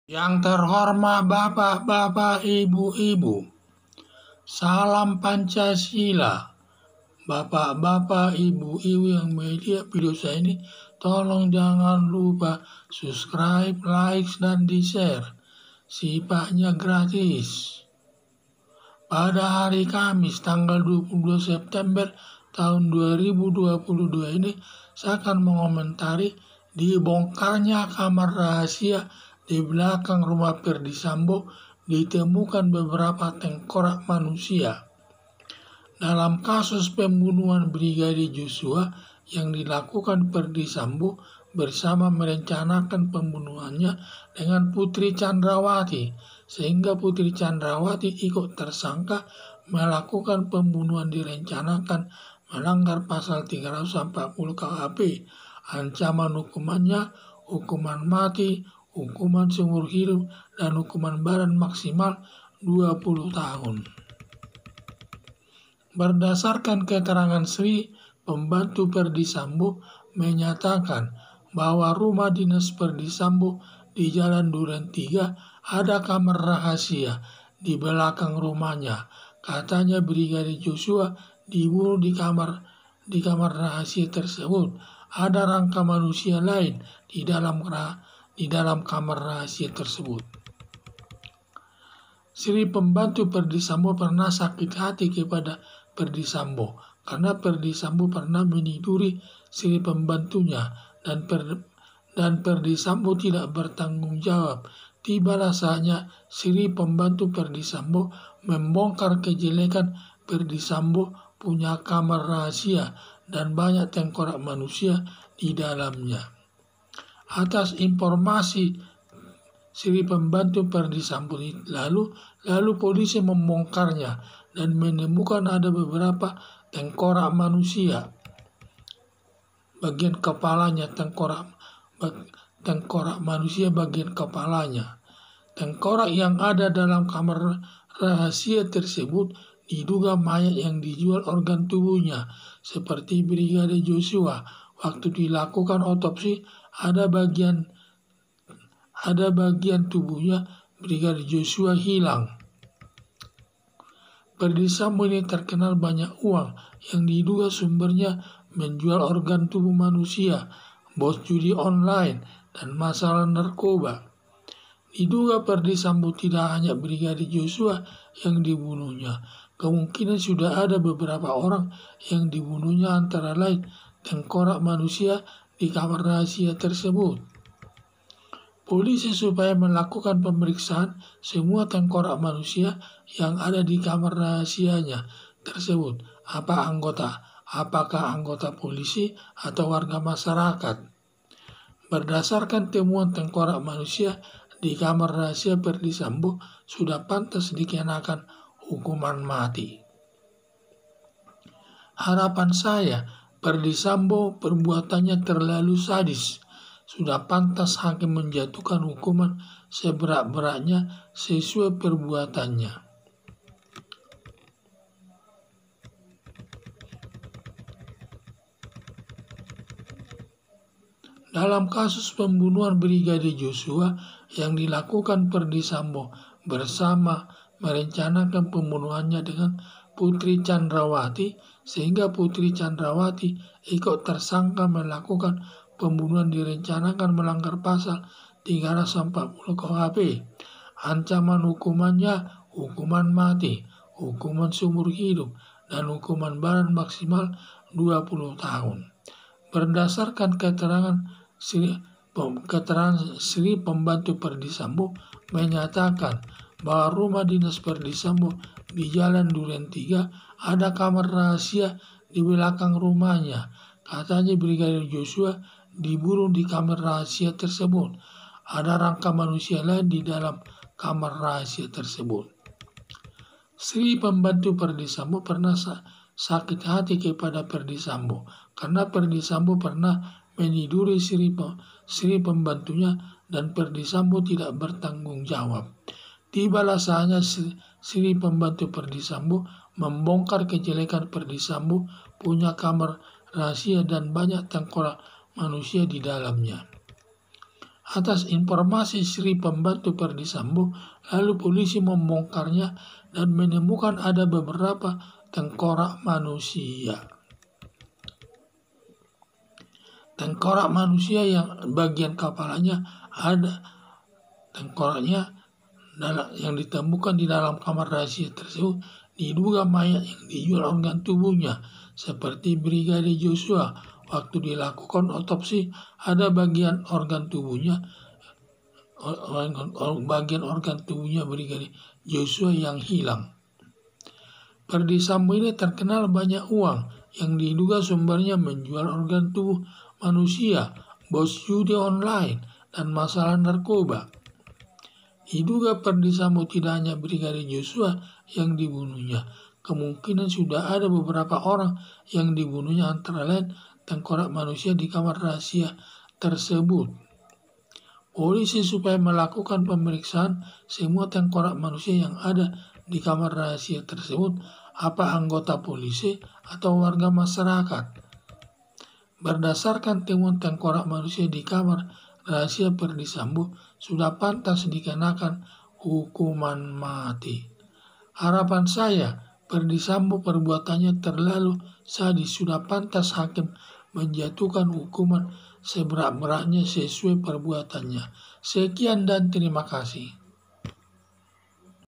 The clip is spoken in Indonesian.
Yang terhormat Bapak-bapak, Ibu-ibu, salam Pancasila. Bapak-bapak, Ibu-ibu yang melihat video saya ini, tolong jangan lupa subscribe, like, dan di-share. Sifatnya gratis. Pada hari Kamis tanggal 22 September tahun 2022 ini, saya akan mengomentari dibongkarnya kamar rahasia di belakang rumah Ferdy Sambo. Ditemukan beberapa tengkorak manusia. Dalam kasus pembunuhan Brigadir Joshua yang dilakukan Ferdy Sambo bersama merencanakan pembunuhannya dengan Putri Chandrawati, sehingga Putri Chandrawati ikut tersangka melakukan pembunuhan direncanakan melanggar pasal 340 KUHP. Ancaman hukumannya hukuman mati, hukuman seumur hidup, dan hukuman badan maksimal 20 tahun. Berdasarkan keterangan Sri, pembantu Ferdy Sambo, menyatakan bahwa rumah dinas Ferdy Sambo di Jalan Duren 3 ada kamar rahasia di belakang rumahnya. Katanya Brigadir Joshua dibunuh di kamar rahasia tersebut. Ada rangka manusia lain di dalam kamar rahasia tersebut. Sri, pembantu Ferdy Sambo, pernah sakit hati kepada Ferdy Sambo karena Ferdy Sambo pernah meniduri Sri pembantunya dan Ferdy Sambo tidak bertanggung jawab. Tibalah saatnya Sri, pembantu Ferdy Sambo, membongkar kejelekan Ferdy Sambo punya kamar rahasia dan banyak tengkorak manusia di dalamnya. Atas informasi Sri, pembantu Ferdy Sambo, lalu polisi membongkarnya dan menemukan ada beberapa tengkorak manusia. Bagian kepalanya tengkorak manusia bagian kepalanya. Tengkorak yang ada dalam kamar rahasia tersebut diduga mayat yang dijual organ tubuhnya, seperti Brigadir Joshua. Waktu dilakukan otopsi, ada bagian tubuhnya Brigadir Joshua hilang. Ferdy Sambo ini terkenal banyak uang yang diduga sumbernya menjual organ tubuh manusia, bos judi online, dan masalah narkoba. Diduga Ferdy Sambo tidak hanya Brigadir Joshua yang dibunuhnya. Kemungkinan sudah ada beberapa orang yang dibunuhnya, antara lain tengkorak manusia di kamar rahasia tersebut. Polisi supaya melakukan pemeriksaan semua tengkorak manusia yang ada di kamar rahasianya tersebut. Apakah anggota polisi atau warga masyarakat? Berdasarkan temuan tengkorak manusia di kamar rahasia Ferdy Sambo, sudah pantas dikenakan hukuman mati. Harapan saya, Ferdy Sambo perbuatannya terlalu sadis. Sudah pantas hakim menjatuhkan hukuman seberat-beratnya sesuai perbuatannya. Dalam kasus pembunuhan Brigadir Joshua yang dilakukan Ferdy Sambo bersama merencanakan pembunuhannya dengan Putri Chandrawati, sehingga Putri Chandrawati ikut tersangka melakukan pembunuhan direncanakan melanggar pasal 340 KUHP. Ancaman hukumannya hukuman mati, hukuman seumur hidup, dan hukuman badan maksimal 20 tahun. Berdasarkan keterangan Sri, pembantu Ferdy Sambo, menyatakan bahwa rumah dinas Ferdy Sambo di Jalan Duren 3 ada kamar rahasia di belakang rumahnya. Katanya Brigadir Joshua dibunuh di kamar rahasia tersebut. Ada rangka manusia lain di dalam kamar rahasia tersebut. Sri, pembantu Ferdy Sambo, pernah sakit hati kepada Ferdy Sambo karena Ferdy Sambo pernah meniduri Sri pembantunya dan Ferdy Sambo tidak bertanggung jawab. Tibalah saatnya Sri, pembantu Ferdy Sambo, membongkar kejelekan Ferdy Sambo punya kamar rahasia dan banyak tengkorak manusia di dalamnya. Atas informasi Sri pembantu Ferdy Sambo, lalu polisi membongkarnya dan menemukan ada beberapa tengkorak manusia. Tengkorak manusia yang bagian kepalanya ada tengkoraknya yang ditemukan di dalam kamar rahasia tersebut diduga mayat yang dijual organ tubuhnya seperti Brigadir Joshua. Waktu dilakukan otopsi ada bagian organ tubuhnya Brigadir Joshua yang hilang. Ferdy Sambo ini terkenal banyak uang yang diduga sumbernya menjual organ tubuh manusia, bos judi online, dan masalah narkoba. Diduga Ferdy Sambo tidak hanya Brigadir Joshua yang dibunuhnya, kemungkinan sudah ada beberapa orang yang dibunuhnya, antara lain tengkorak manusia di kamar rahasia tersebut. Polisi supaya melakukan pemeriksaan semua tengkorak manusia yang ada di kamar rahasia tersebut, apa anggota polisi atau warga masyarakat. Berdasarkan temuan tengkorak manusia di kamar rahasia Ferdy Sambo, sudah pantas dikenakan hukuman mati. Harapan saya, Ferdy Sambo perbuatannya terlalu sadis, sudah pantas hakim menjatuhkan hukuman seberat-beratnya sesuai perbuatannya. Sekian dan terima kasih.